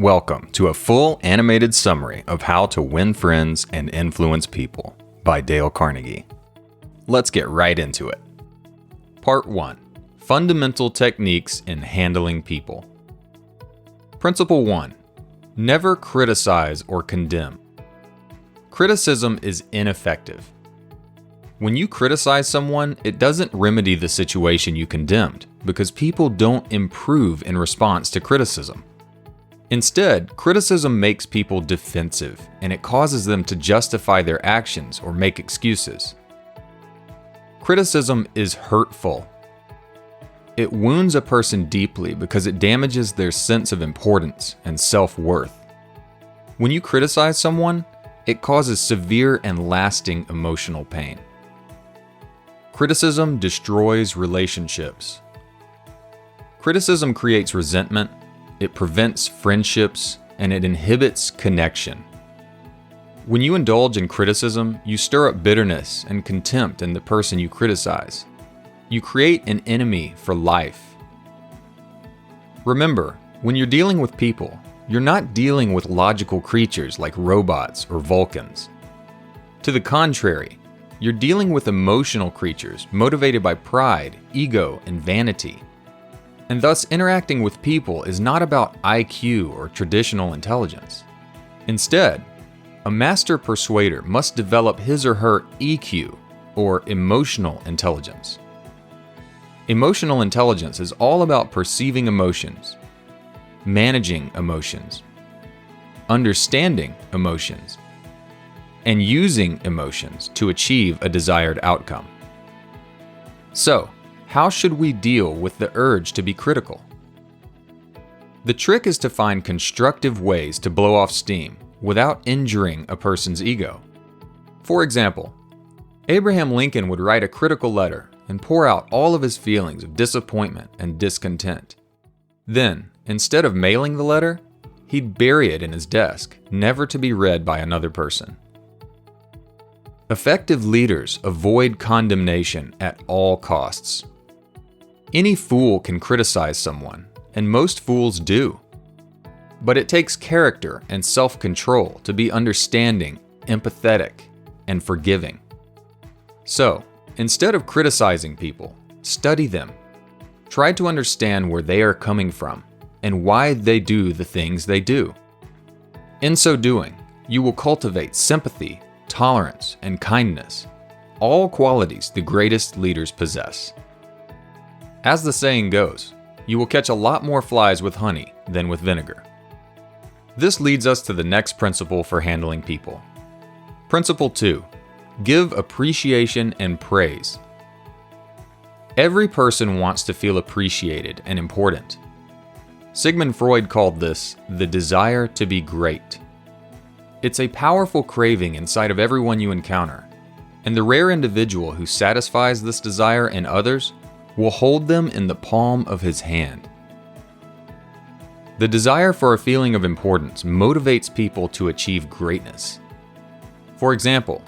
Welcome to a full animated summary of How to Win Friends and Influence People by Dale Carnegie. Let's get right into it. Part 1. Fundamental Techniques in Handling People. Principle 1. Never criticize or condemn. Criticism is ineffective. When you criticize someone, it doesn't remedy the situation you condemned, because people don't improve in response to criticism. Instead, criticism makes people defensive, and it causes them to justify their actions or make excuses. Criticism is hurtful. It wounds a person deeply because it damages their sense of importance and self-worth. When you criticize someone, it causes severe and lasting emotional pain. Criticism destroys relationships. Criticism creates resentment, it prevents friendships, and it inhibits connection. When you indulge in criticism, you stir up bitterness and contempt in the person you criticize. You create an enemy for life. Remember, when you're dealing with people, you're not dealing with logical creatures like robots or Vulcans. To the contrary, you're dealing with emotional creatures motivated by pride, ego, and vanity. And thus, interacting with people is not about IQ or traditional intelligence. Instead, a master persuader must develop his or her EQ, or emotional intelligence. Emotional intelligence is all about perceiving emotions, managing emotions, understanding emotions, and using emotions to achieve a desired outcome. So, how should we deal with the urge to be critical? The trick is to find constructive ways to blow off steam without injuring a person's ego. For example, Abraham Lincoln would write a critical letter and pour out all of his feelings of disappointment and discontent. Then, instead of mailing the letter, he'd bury it in his desk, never to be read by another person. Effective leaders avoid condemnation at all costs. Any fool can criticize someone, and most fools do. But it takes character and self-control to be understanding, empathetic, and forgiving. So, instead of criticizing people, study them. Try to understand where they are coming from and why they do the things they do. In so doing, you will cultivate sympathy, tolerance, and kindness, all qualities the greatest leaders possess. As the saying goes, you will catch a lot more flies with honey than with vinegar. This leads us to the next principle for handling people. Principle 2. Give appreciation and praise. Every person wants to feel appreciated and important. Sigmund Freud called this the desire to be great. It's a powerful craving inside of everyone you encounter, and the rare individual who satisfies this desire in others will hold them in the palm of his hand. The desire for a feeling of importance motivates people to achieve greatness. For example,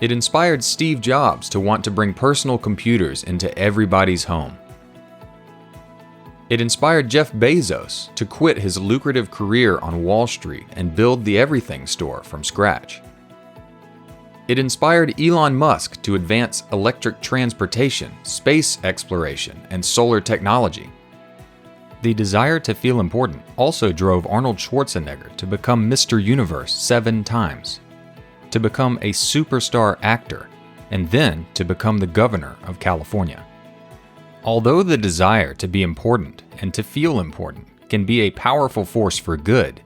it inspired Steve Jobs to want to bring personal computers into everybody's home. It inspired Jeff Bezos to quit his lucrative career on Wall Street and build the everything store from scratch. It inspired Elon Musk to advance electric transportation, space exploration, and solar technology. The desire to feel important also drove Arnold Schwarzenegger to become Mr. Universe 7 times, to become a superstar actor, and then to become the governor of California. Although the desire to be important and to feel important can be a powerful force for good,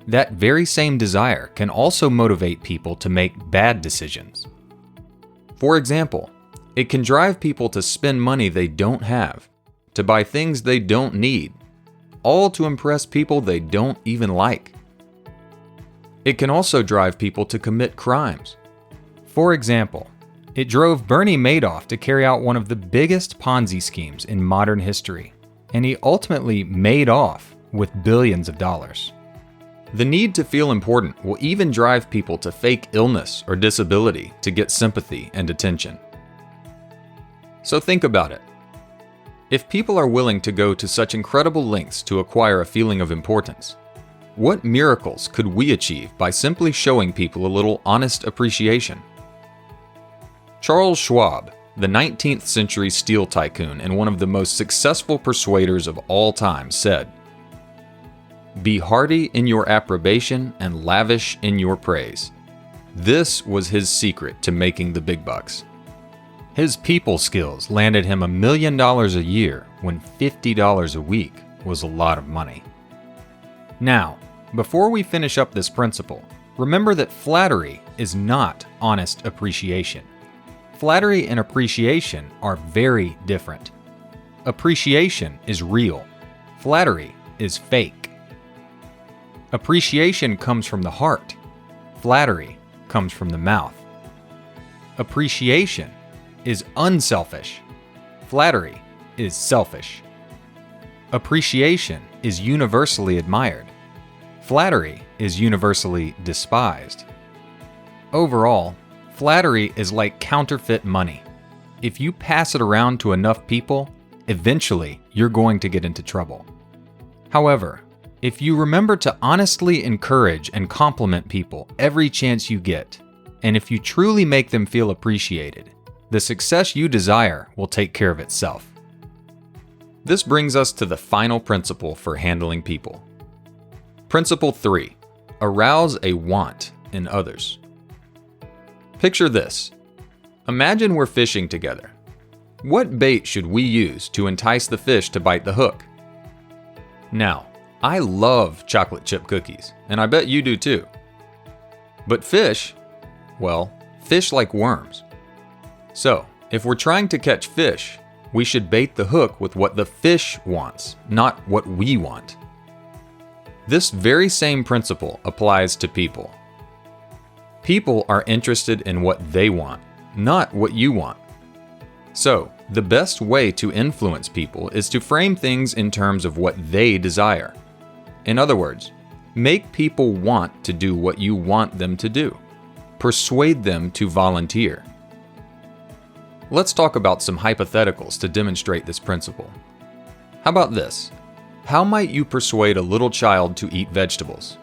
that very same desire can also motivate people to make bad decisions. For example, it can drive people to spend money they don't have, to buy things they don't need, all to impress people they don't even like. It can also drive people to commit crimes. For example, it drove Bernie Madoff to carry out one of the biggest Ponzi schemes in modern history, and he ultimately made off with billions of dollars. The need to feel important will even drive people to fake illness or disability to get sympathy and attention. So think about it. If people are willing to go to such incredible lengths to acquire a feeling of importance, What miracles could we achieve by simply showing people a little honest appreciation? Charles Schwab, the 19th century steel tycoon and one of the most successful persuaders of all time, said, "Be hearty in your approbation and lavish in your praise." This was his secret to making the big bucks. His people skills landed him $1 million a year when $50 a week was a lot of money. Now, before we finish up this principle, remember that flattery is not honest appreciation. Flattery and appreciation are very different. Appreciation is real. Flattery is fake. Appreciation comes from the heart. Flattery comes from the mouth. Appreciation is unselfish. Flattery is selfish. Appreciation is universally admired. Flattery is universally despised. Overall, flattery is like counterfeit money. If you pass it around to enough people, eventually you're going to get into trouble. However, if you remember to honestly encourage and compliment people every chance you get, and if you truly make them feel appreciated, the success you desire will take care of itself. This brings us to the final principle for handling people. Principle 3. Arouse a want in others. Picture this. Imagine we're fishing together. What bait should we use to entice the fish to bite the hook? Now, I love chocolate chip cookies, and I bet you do too. But fish, well, fish like worms. So, if we're trying to catch fish, we should bait the hook with what the fish wants, not what we want. This very same principle applies to people. People are interested in what they want, not what you want. So, the best way to influence people is to frame things in terms of what they desire. In other words, make people want to do what you want them to do. Persuade them to volunteer. Let's talk about some hypotheticals to demonstrate this principle. How about this? How might you persuade a little child to eat vegetables?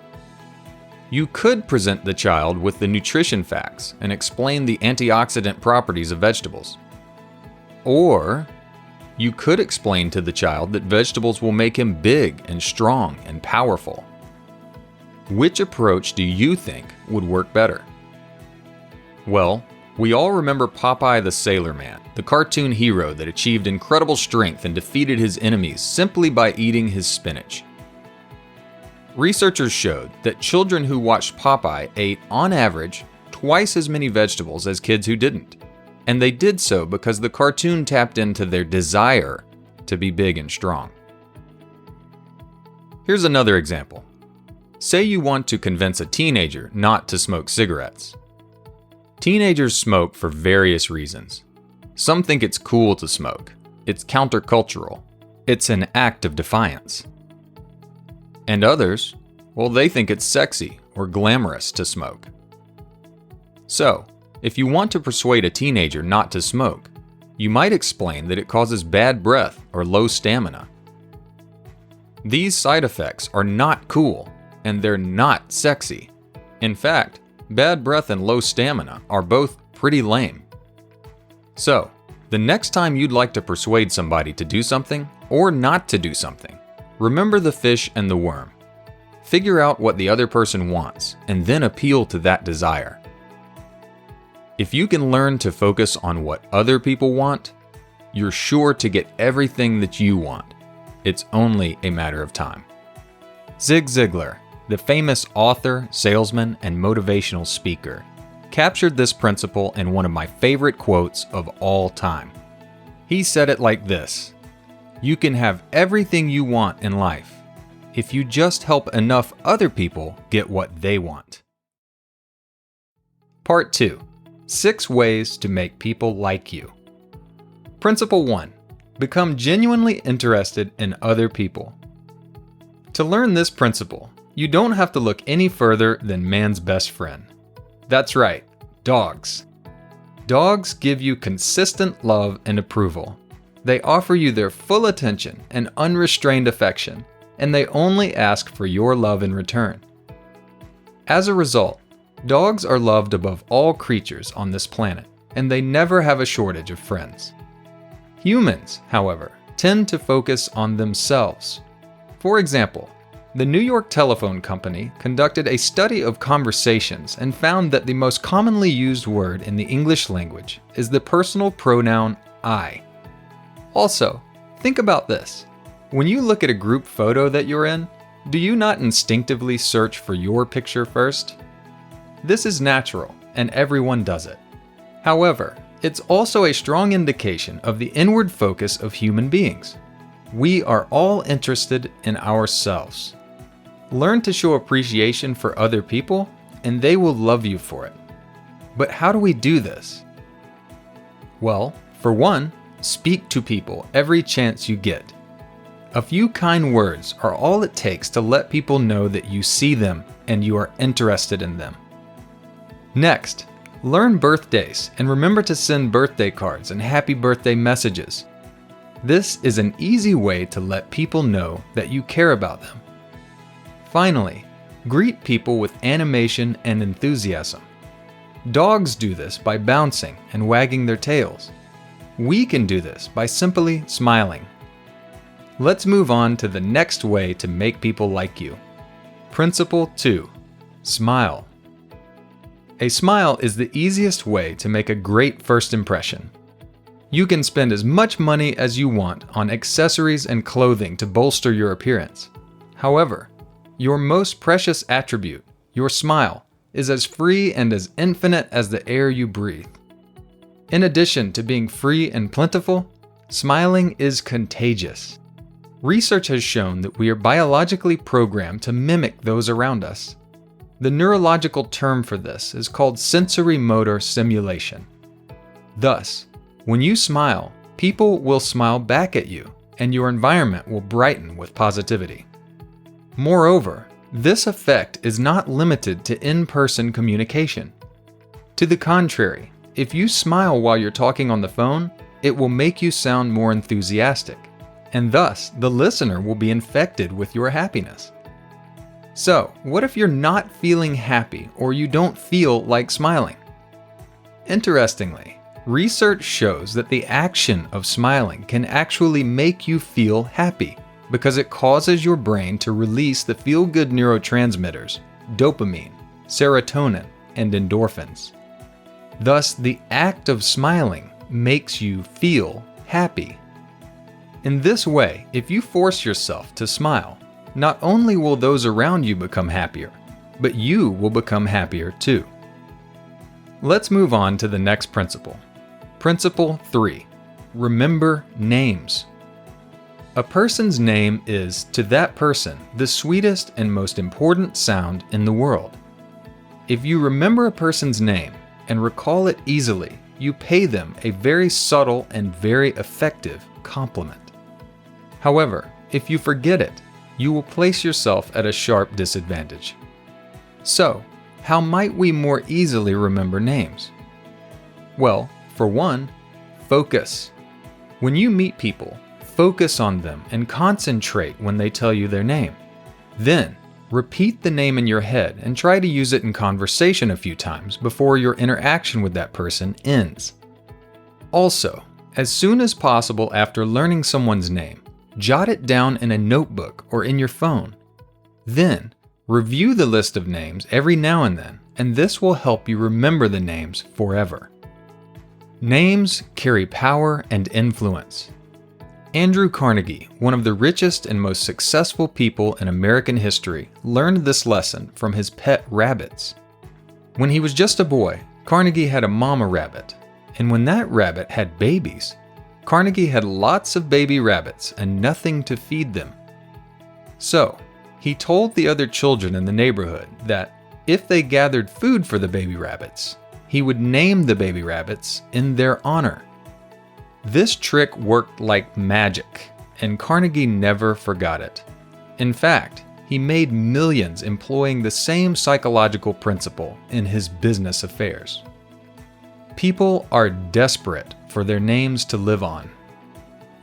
You could present the child with the nutrition facts and explain the antioxidant properties of vegetables. Or you could explain to the child that vegetables will make him big and strong and powerful. Which approach do you think would work better? Well, we all remember Popeye the Sailor Man, the cartoon hero that achieved incredible strength and defeated his enemies simply by eating his spinach. Researchers showed that children who watched Popeye ate, on average, twice as many vegetables as kids who didn't. And they did so because the cartoon tapped into their desire to be big and strong. Here's another example. Say you want to convince a teenager not to smoke cigarettes. Teenagers smoke for various reasons. Some think it's cool to smoke. It's countercultural. It's an act of defiance. And others, well, they think it's sexy or glamorous to smoke. So, if you want to persuade a teenager not to smoke, you might explain that it causes bad breath or low stamina. These side effects are not cool, and they're not sexy. In fact, bad breath and low stamina are both pretty lame. So, the next time you'd like to persuade somebody to do something or not to do something, remember the fish and the worm. Figure out what the other person wants and then appeal to that desire. If you can learn to focus on what other people want, you're sure to get everything that you want. It's only a matter of time. Zig Ziglar, the famous author, salesman, and motivational speaker, captured this principle in one of my favorite quotes of all time. He said it like this: "You can have everything you want in life if you just help enough other people get what they want." Part 2. 6 ways to make people like you. Principle 1. Become genuinely interested in other people. To learn this principle, you don't have to look any further than man's best friend. That's right, dogs. Dogs give you consistent love and approval. They offer you their full attention and unrestrained affection. and they only ask for your love in return. As a result, dogs are loved above all creatures on this planet, and they never have a shortage of friends. Humans, however, tend to focus on themselves. For example, the New York Telephone Company conducted a study of conversations and found that the most commonly used word in the English language is the personal pronoun I. Also, think about this. When you look at a group photo that you're in, do you not instinctively search for your picture first? This is natural, and everyone does it. However, it's also a strong indication of the inward focus of human beings. We are all interested in ourselves. Learn to show appreciation for other people, and they will love you for it. But how do we do this? Well, for one, speak to people every chance you get. A few kind words are all it takes to let people know that you see them and you are interested in them. Next, learn birthdays and remember to send birthday cards and happy birthday messages. This is an easy way to let people know that you care about them. Finally, greet people with animation and enthusiasm. Dogs do this by bouncing and wagging their tails. We can do this by simply smiling. Let's move on to the next way to make people like you. Principle 2. Smile. A smile is the easiest way to make a great first impression. You can spend as much money as you want on accessories and clothing to bolster your appearance. However, your most precious attribute, your smile, is as free and as infinite as the air you breathe. In addition to being free and plentiful, smiling is contagious. Research has shown that we are biologically programmed to mimic those around us. The neurological term for this is called sensory motor simulation. Thus, when you smile, people will smile back at you, and your environment will brighten with positivity. Moreover, this effect is not limited to in-person communication. To the contrary, if you smile while you're talking on the phone, it will make you sound more enthusiastic, and thus the listener will be infected with your happiness. So, what if you're not feeling happy or you don't feel like smiling? Interestingly, research shows that the action of smiling can actually make you feel happy because it causes your brain to release the feel-good neurotransmitters, dopamine, serotonin, and endorphins. Thus, the act of smiling makes you feel happy. In this way, if you force yourself to smile, not only will those around you become happier, but you will become happier too. Let's move on to the next principle. Principle 3. Remember names. A person's name is, to that person, the sweetest and most important sound in the world. If you remember a person's name and recall it easily, you pay them a very subtle and very effective compliment. However, if you forget it, you will place yourself at a sharp disadvantage. So, how might we more easily remember names? Well, for one, focus. When you meet people, focus on them and concentrate when they tell you their name. Then, repeat the name in your head and try to use it in conversation a few times before your interaction with that person ends. Also, as soon as possible after learning someone's name, jot it down in a notebook or in your phone. Then, review the list of names every now and then, and this will help you remember the names forever. Names carry power and influence. Andrew Carnegie, one of the richest and most successful people in American history, learned this lesson from his pet rabbits. When he was just a boy, Carnegie had a mama rabbit, and when that rabbit had babies, Carnegie had lots of baby rabbits and nothing to feed them. So, he told the other children in the neighborhood that if they gathered food for the baby rabbits, he would name the baby rabbits in their honor. This trick worked like magic, and Carnegie never forgot it. In fact, he made millions employing the same psychological principle in his business affairs. People are desperate for their names to live on.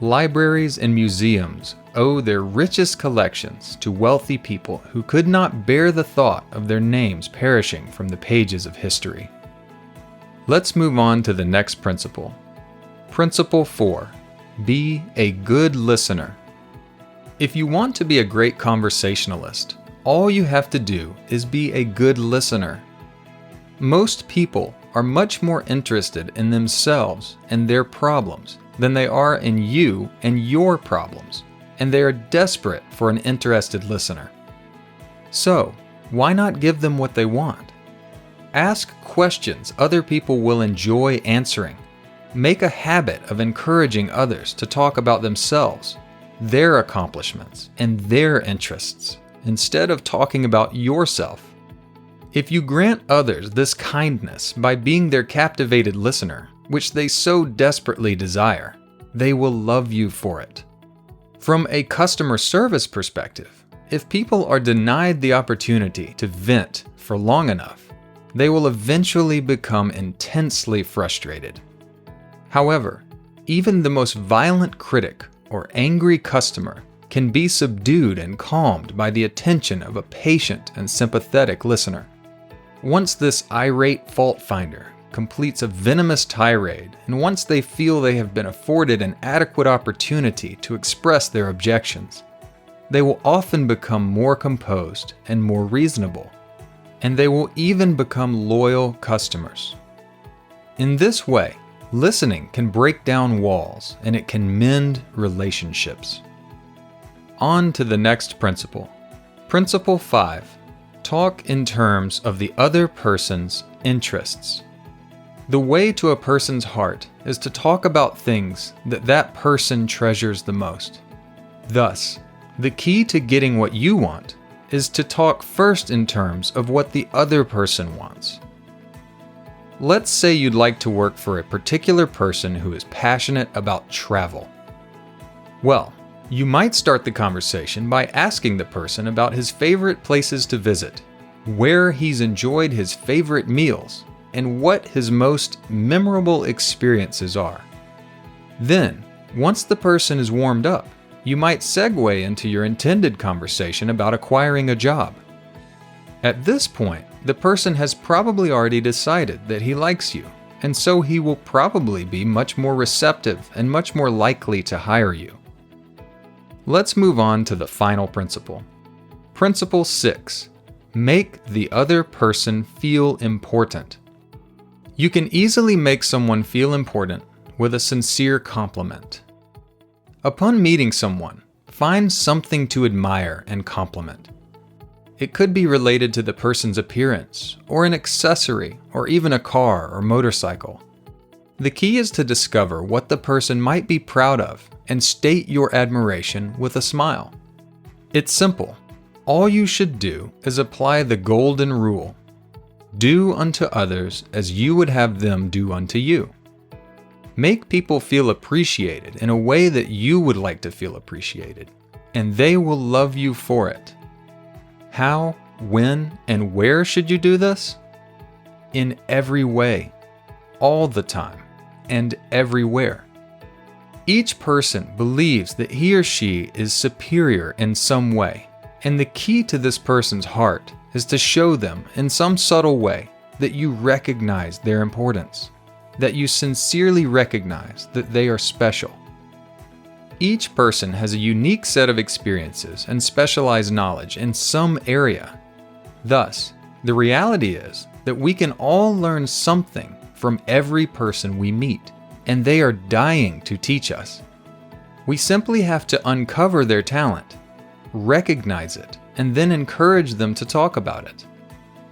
Libraries and museums owe their richest collections to wealthy people who could not bear the thought of their names perishing from the pages of history. Let's move on to the next principle. Principle 4. Be a good listener. If you want to be a great conversationalist, all you have to do is be a good listener. Most people are much more interested in themselves and their problems than they are in you and your problems, and they are desperate for an interested listener. So, why not give them what they want? Ask questions other people will enjoy answering. Make a habit of encouraging others to talk about themselves, their accomplishments, and their interests, instead of talking about yourself. If you grant others this kindness by being their captivated listener, which they so desperately desire, they will love you for it. From a customer service perspective, if people are denied the opportunity to vent for long enough, they will eventually become intensely frustrated. However, even the most violent critic or angry customer can be subdued and calmed by the attention of a patient and sympathetic listener. Once this irate fault finder completes a venomous tirade, and once they feel they have been afforded an adequate opportunity to express their objections, they will often become more composed and more reasonable, and they will even become loyal customers. In this way, listening can break down walls and it can mend relationships. On to the next principle. Principle 5. Talk in terms of the other person's interests. The way to a person's heart is to talk about things that person treasures the most. Thus, the key to getting what you want is to talk first in terms of what the other person wants. Let's say you'd like to work for a particular person who is passionate about travel. Well, you might start the conversation by asking the person about his favorite places to visit, where he's enjoyed his favorite meals, and what his most memorable experiences are. Then, once the person is warmed up, you might segue into your intended conversation about acquiring a job. At this point, the person has probably already decided that he likes you, and so he will probably be much more receptive and much more likely to hire you. Let's move on to the final principle. Principle 6. Make the other person feel important. You can easily make someone feel important with a sincere compliment. Upon meeting someone, find something to admire and compliment. It could be related to the person's appearance, or an accessory, or even a car or motorcycle. The key is to discover what the person might be proud of and state your admiration with a smile. It's simple. All you should do is apply the golden rule. Do unto others as you would have them do unto you. Make people feel appreciated in a way that you would like to feel appreciated, and they will love you for it. How, when, and where should you do this? In every way, all the time, and everywhere. Each person believes that he or she is superior in some way, and the key to this person's heart is to show them in some subtle way that you recognize their importance, that you sincerely recognize that they are special. Each person has a unique set of experiences and specialized knowledge in some area. Thus, the reality is that we can all learn something from every person we meet, and they are dying to teach us. We simply have to uncover their talent, recognize it, and then encourage them to talk about it.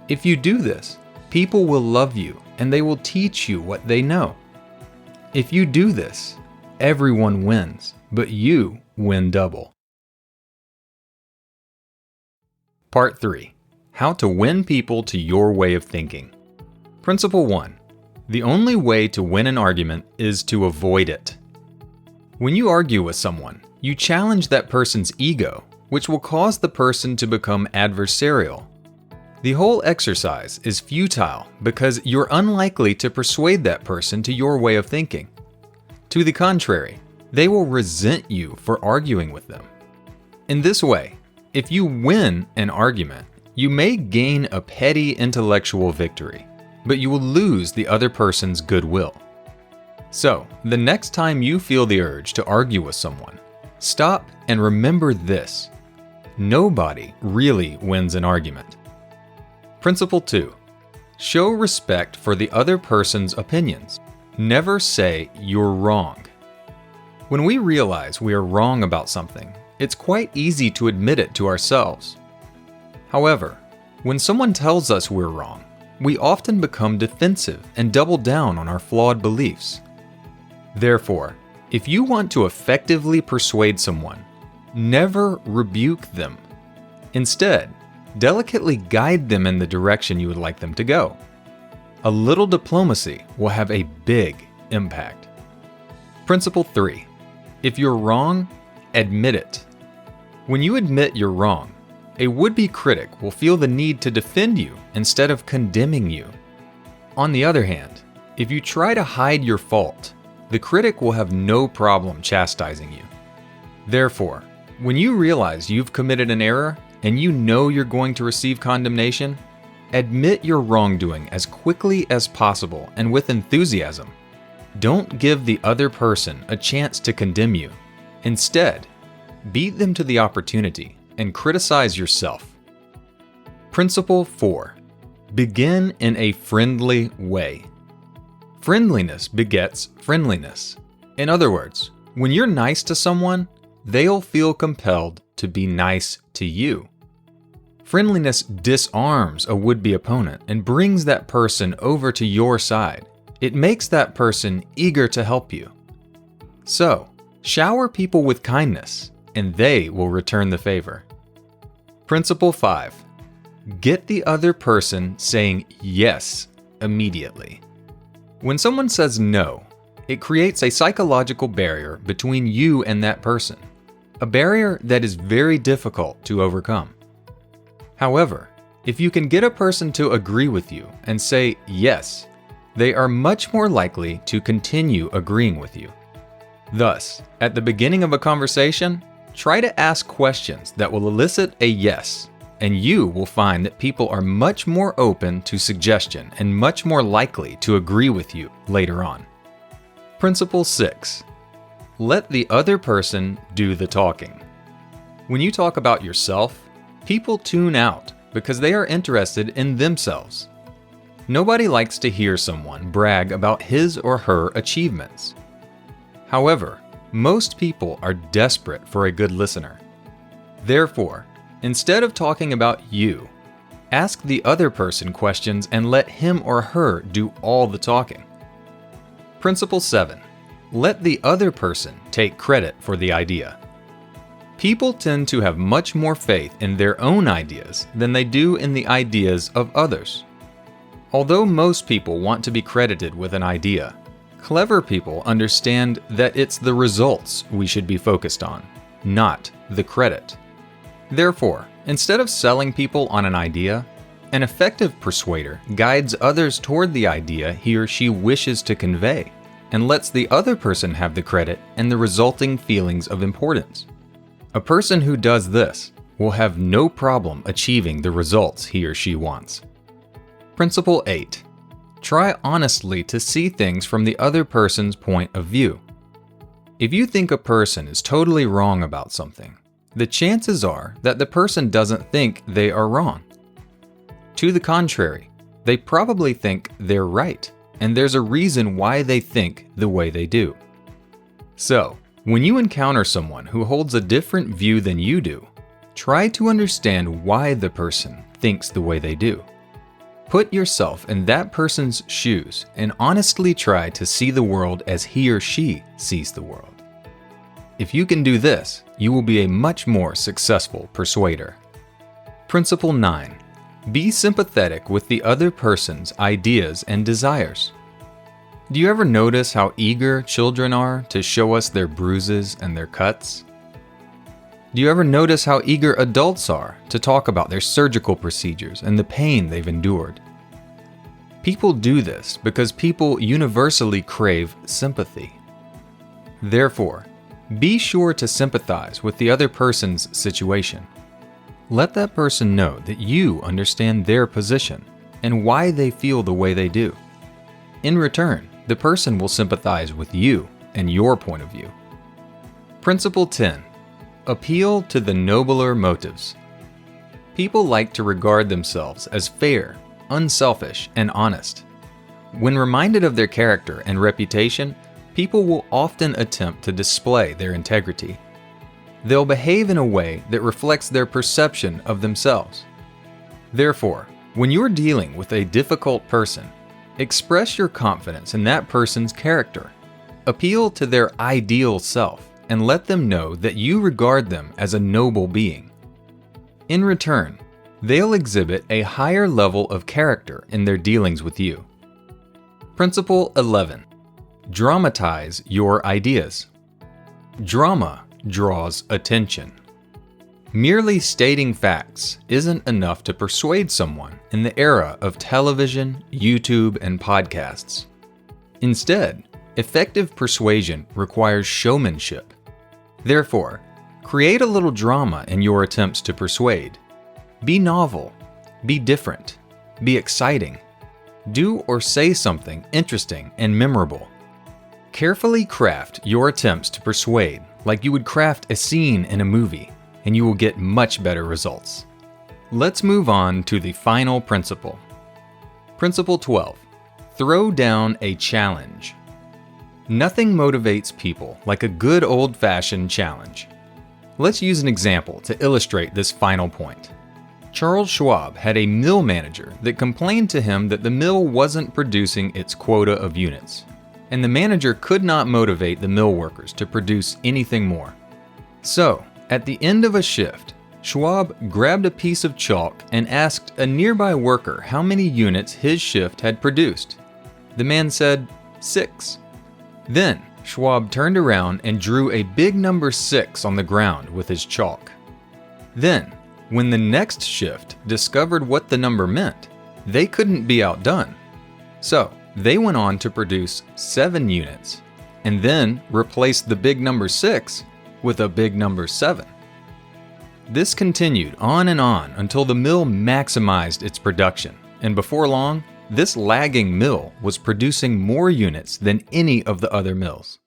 If you do this, people will love you and they will teach you what they know. If you do this, everyone wins, but you win double. Part 3. How to win people to your way of thinking. Principle 1. The only way to win an argument is to avoid it. When you argue with someone, you challenge that person's ego, which will cause the person to become adversarial. The whole exercise is futile because you're unlikely to persuade that person to your way of thinking. To the contrary, They will resent you for arguing with them. In this way, if you win an argument, you may gain a petty intellectual victory, but you will lose the other person's goodwill. So, the next time you feel the urge to argue with someone, stop and remember this: nobody really wins an argument. Principle 2. Show respect for the other person's opinions. Never say you're wrong. When we realize we are wrong about something, it's quite easy to admit it to ourselves. However, when someone tells us we're wrong, we often become defensive and double down on our flawed beliefs. Therefore, if you want to effectively persuade someone, never rebuke them. Instead, delicately guide them in the direction you would like them to go. A little diplomacy will have a big impact. Principle 3. If you're wrong, admit it. When you admit you're wrong, a would-be critic will feel the need to defend you instead of condemning you. On the other hand, if you try to hide your fault, the critic will have no problem chastising you. Therefore, when you realize you've committed an error and you know you're going to receive condemnation, admit your wrongdoing as quickly as possible and with enthusiasm. Don't give the other person a chance to condemn you. Instead, beat them to the opportunity and criticize yourself. Principle 4. Begin in a friendly way. Friendliness begets friendliness. In other words, when you're nice to someone, they'll feel compelled to be nice to you. Friendliness disarms a would-be opponent and brings that person over to your side. It makes that person eager to help you. So, shower people with kindness, and they will return the favor. Principle 5. Get the other person saying yes immediately. When someone says no, it creates a psychological barrier between you and that person, a barrier that is very difficult to overcome. However, if you can get a person to agree with you and say yes, they are much more likely to continue agreeing with you. Thus, at the beginning of a conversation, try to ask questions that will elicit a yes, and you will find that people are much more open to suggestion and much more likely to agree with you later on. Principle 6. Let the other person do the talking. When you talk about yourself, people tune out because they are interested in themselves. Nobody likes to hear someone brag about his or her achievements. However, most people are desperate for a good listener. Therefore, instead of talking about you, ask the other person questions and let him or her do all the talking. Principle 7. Let the other person take credit for the idea. People tend to have much more faith in their own ideas than they do in the ideas of others. Although most people want to be credited with an idea, clever people understand that it's the results we should be focused on, not the credit. Therefore, instead of selling people on an idea, an effective persuader guides others toward the idea he or she wishes to convey and lets the other person have the credit and the resulting feelings of importance. A person who does this will have no problem achieving the results he or she wants. Principle 8. Try honestly to see things from the other person's point of view. If you think a person is totally wrong about something, the chances are that the person doesn't think they are wrong. To the contrary, they probably think they're right, and there's a reason why they think the way they do. So, when you encounter someone who holds a different view than you do, try to understand why the person thinks the way they do. Put yourself in that person's shoes and honestly try to see the world as he or she sees the world. If you can do this, you will be a much more successful persuader. Principle 9. Be sympathetic with the other person's ideas and desires. Do you ever notice how eager children are to show us their bruises and their cuts? Do you ever notice how eager adults are to talk about their surgical procedures and the pain they've endured? People do this because people universally crave sympathy. Therefore, Be sure to sympathize with the other person's situation. Let that person know that you understand their position and why they feel the way they do. In return, the person will sympathize with you and your point of view. Principle 10. Appeal to the nobler motives. People like to regard themselves as fair, unselfish, and honest. When reminded of their character and reputation, people will often attempt to display their integrity. They'll behave in a way that reflects their perception of themselves. Therefore, when you're dealing with a difficult person, express your confidence in that person's character. Appeal to their ideal self and let them know that you regard them as a noble being. In return, they'll exhibit a higher level of character in their dealings with you. Principle 11. Dramatize your ideas. Drama draws attention. Merely stating facts isn't enough to persuade someone in the era of television, YouTube, and podcasts. Instead, effective persuasion requires showmanship. Therefore, create a little drama in your attempts to persuade. Be novel, be different, be exciting. Do or say something interesting and memorable. Carefully craft your attempts to persuade like you would craft a scene in a movie, and you will get much better results. Let's move on to the final principle. Principle 12. Throw down a challenge. Nothing motivates people like a good old-fashioned challenge. Let's use an example to illustrate this final point. Charles Schwab had a mill manager that complained to him that the mill wasn't producing its quota of units, and the manager could not motivate the mill workers to produce anything more. So, at the end of a shift, Schwab grabbed a piece of chalk and asked a nearby worker how many units his shift had produced. The man said, 6. Then, Schwab turned around and drew a big number 6 on the ground with his chalk. Then, when the next shift discovered what the number meant, they couldn't be outdone. So, they went on to produce 7 units, and then replaced the big number 6 with a big number 7. This continued on and on until the mill maximized its production, and before long, this lagging mill was producing more units than any of the other mills.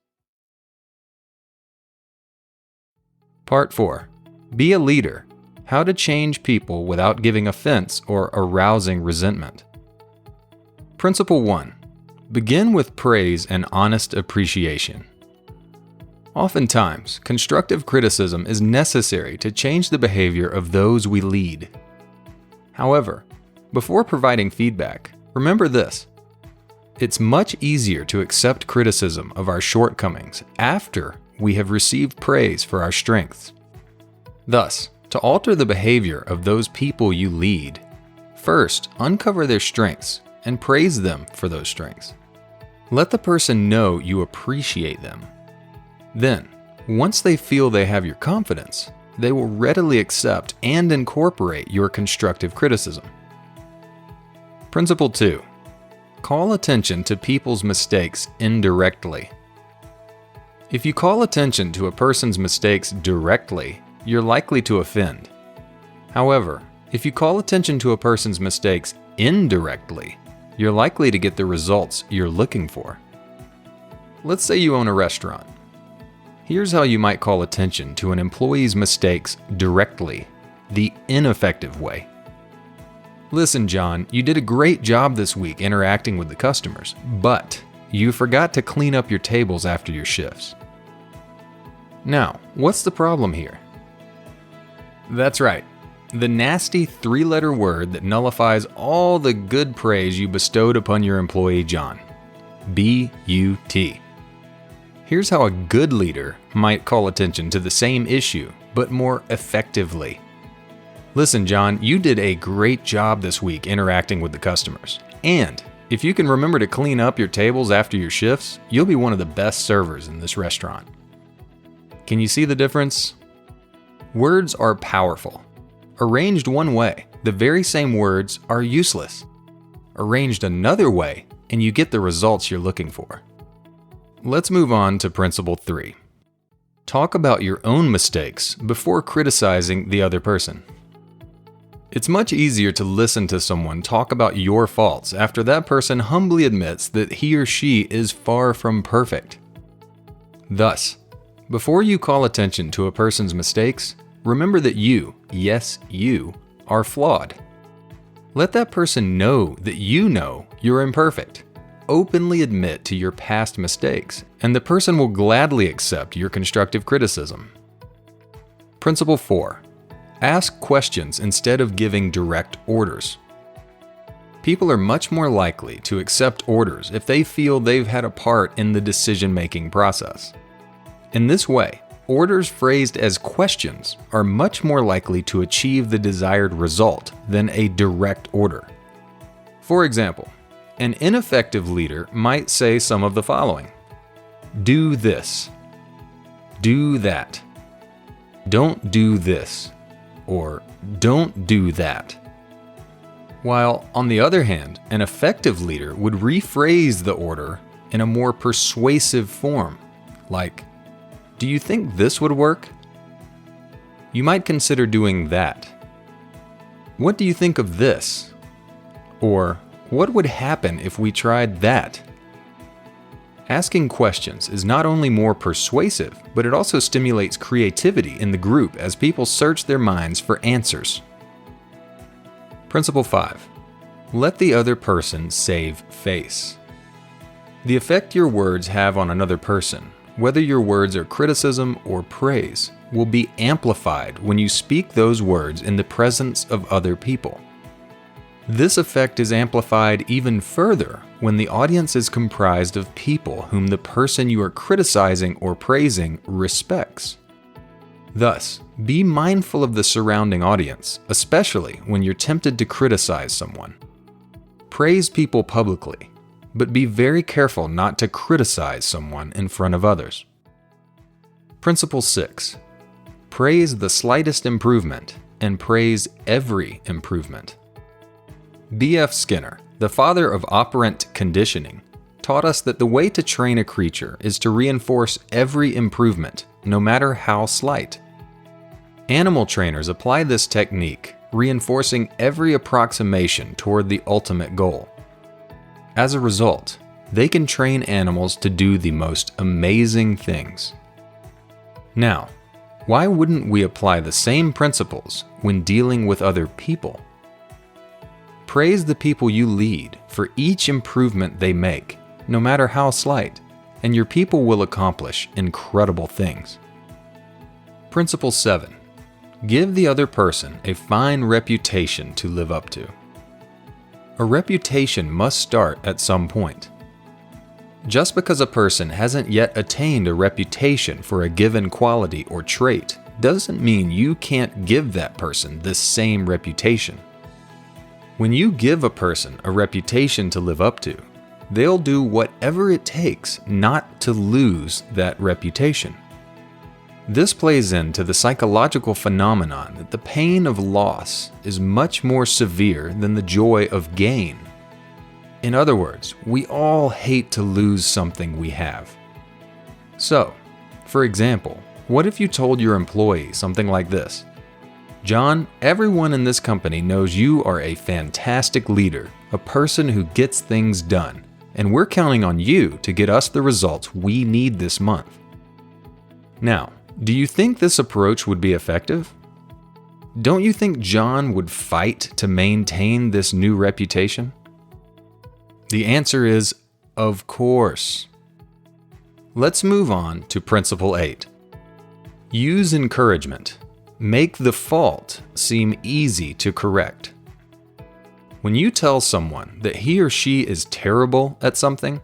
Part 4. Be a leader. How to change people without giving offense or arousing resentment. Principle 1. Begin with praise and honest appreciation. Oftentimes, constructive criticism is necessary to change the behavior of those we lead. However, before providing feedback, remember this. It's much easier to accept criticism of our shortcomings after we have received praise for our strengths. Thus, to alter the behavior of those people you lead, first uncover their strengths and praise them for those strengths. Let the person know you appreciate them. Then, once they feel they have your confidence, they will readily accept and incorporate your constructive criticism. Principle 2. Call attention to people's mistakes indirectly. If you call attention to a person's mistakes directly, you're likely to offend. However, if you call attention to a person's mistakes indirectly, you're likely to get the results you're looking for. Let's say you own a restaurant. Here's how you might call attention to an employee's mistakes directly, the ineffective way. Listen, John, you did a great job this week interacting with the customers, but you forgot to clean up your tables after your shifts. Now, what's the problem here? That's right, the nasty 3-letter word that nullifies all the good praise you bestowed upon your employee, John. B-U-T. Here's how a good leader might call attention to the same issue, but more effectively. Listen, John, you did a great job this week interacting with the customers. And if you can remember to clean up your tables after your shifts, you'll be one of the best servers in this restaurant. Can you see the difference? Words are powerful. Arranged one way, the very same words are useless. Arranged another way, and you get the results you're looking for. Let's move on to Principle 3. Talk about your own mistakes before criticizing the other person. It's much easier to listen to someone talk about your faults after that person humbly admits that he or she is far from perfect. Thus, before you call attention to a person's mistakes, remember that you, yes, you, are flawed. Let that person know that you know you're imperfect. Openly admit to your past mistakes, and the person will gladly accept your constructive criticism. Principle 4. Ask questions instead of giving direct orders. People are much more likely to accept orders if they feel they've had a part in the decision-making process. In this way, orders phrased as questions are much more likely to achieve the desired result than a direct order. For example, an ineffective leader might say some of the following: do this, do that, don't do this, or don't do that. While, on the other hand, an effective leader would rephrase the order in a more persuasive form, like, do you think this would work? You might consider doing that. What do you think of this? Or, what would happen if we tried that? Asking questions is not only more persuasive, but it also stimulates creativity in the group as people search their minds for answers. Principle 5. Let the other person save face. The effect your words have on another person, whether your words are criticism or praise, will be amplified when you speak those words in the presence of other people. This effect is amplified even further when the audience is comprised of people whom the person you are criticizing or praising respects. Thus, be mindful of the surrounding audience, especially when you're tempted to criticize someone. Praise people publicly, but be very careful not to criticize someone in front of others. Principle 6. Praise the slightest improvement and praise every improvement. B.F. Skinner, the father of operant conditioning, taught us that the way to train a creature is to reinforce every improvement, no matter how slight. Animal trainers apply this technique, reinforcing every approximation toward the ultimate goal. As a result, they can train animals to do the most amazing things. Now, why wouldn't we apply the same principles when dealing with other people? Praise the people you lead for each improvement they make, no matter how slight, and your people will accomplish incredible things. Principle 7. Give the other person a fine reputation to live up to. A reputation must start at some point. Just because a person hasn't yet attained a reputation for a given quality or trait doesn't mean you can't give that person the same reputation. When you give a person a reputation to live up to, they'll do whatever it takes not to lose that reputation. This plays into the psychological phenomenon that the pain of loss is much more severe than the joy of gain. In other words, we all hate to lose something we have. So, for example, what if you told your employee something like this? John, everyone in this company knows you are a fantastic leader, a person who gets things done, and we're counting on you to get us the results we need this month. Now, do you think this approach would be effective? Don't you think John would fight to maintain this new reputation? The answer is, of course. Let's move on to Principle 8. Use encouragement. Make the fault seem easy to correct. When you tell someone that he or she is terrible at something,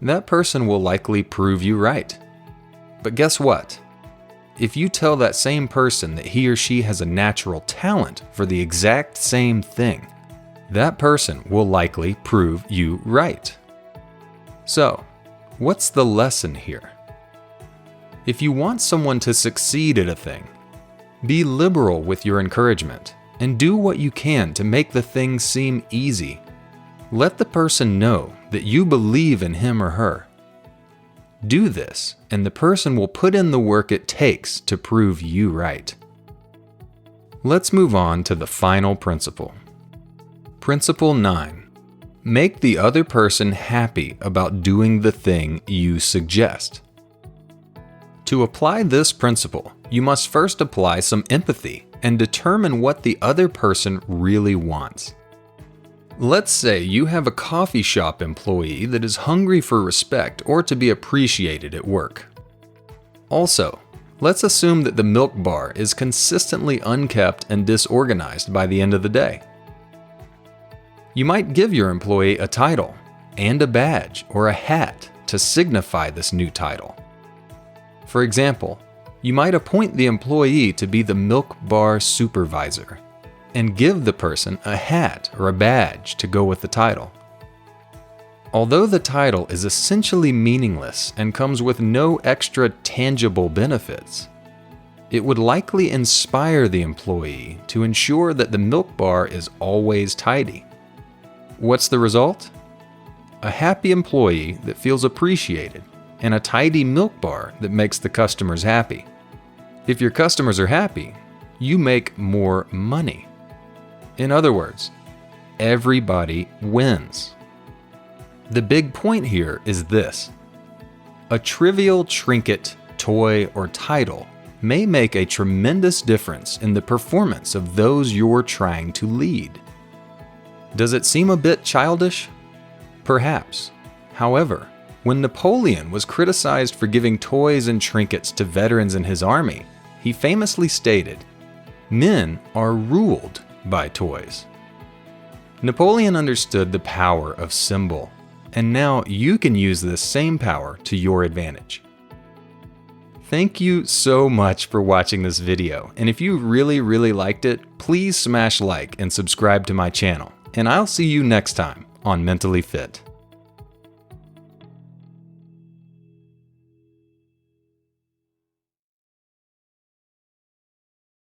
that person will likely prove you right. But guess what? If you tell that same person that he or she has a natural talent for the exact same thing, that person will likely prove you right. So, what's the lesson here? If you want someone to succeed at a thing, be liberal with your encouragement and do what you can to make the thing seem easy. Let the person know that you believe in him or her. Do this, and the person will put in the work it takes to prove you right. Let's move on to the final principle. Principle 9. Make the other person happy about doing the thing you suggest. To apply this principle, you must first apply some empathy and determine what the other person really wants. Let's say you have a coffee shop employee that is hungry for respect or to be appreciated at work. Also, let's assume that the milk bar is consistently unkept and disorganized by the end of the day. You might give your employee a title and a badge or a hat to signify this new title. For example, you might appoint the employee to be the milk bar supervisor and give the person a hat or a badge to go with the title. Although the title is essentially meaningless and comes with no extra tangible benefits, it would likely inspire the employee to ensure that the milk bar is always tidy. What's the result? A happy employee that feels appreciated and a tidy milk bar that makes the customers happy. If your customers are happy, you make more money. In other words, everybody wins. The big point here is this: a trivial trinket, toy, or title may make a tremendous difference in the performance of those you're trying to lead. Does it seem a bit childish? Perhaps. However, when Napoleon was criticized for giving toys and trinkets to veterans in his army, he famously stated, "Men are ruled by toys." Napoleon understood the power of symbol, and now you can use this same power to your advantage. Thank you so much for watching this video, and if you really liked it, please smash like and subscribe to my channel, and I'll see you next time on Mentally Fit.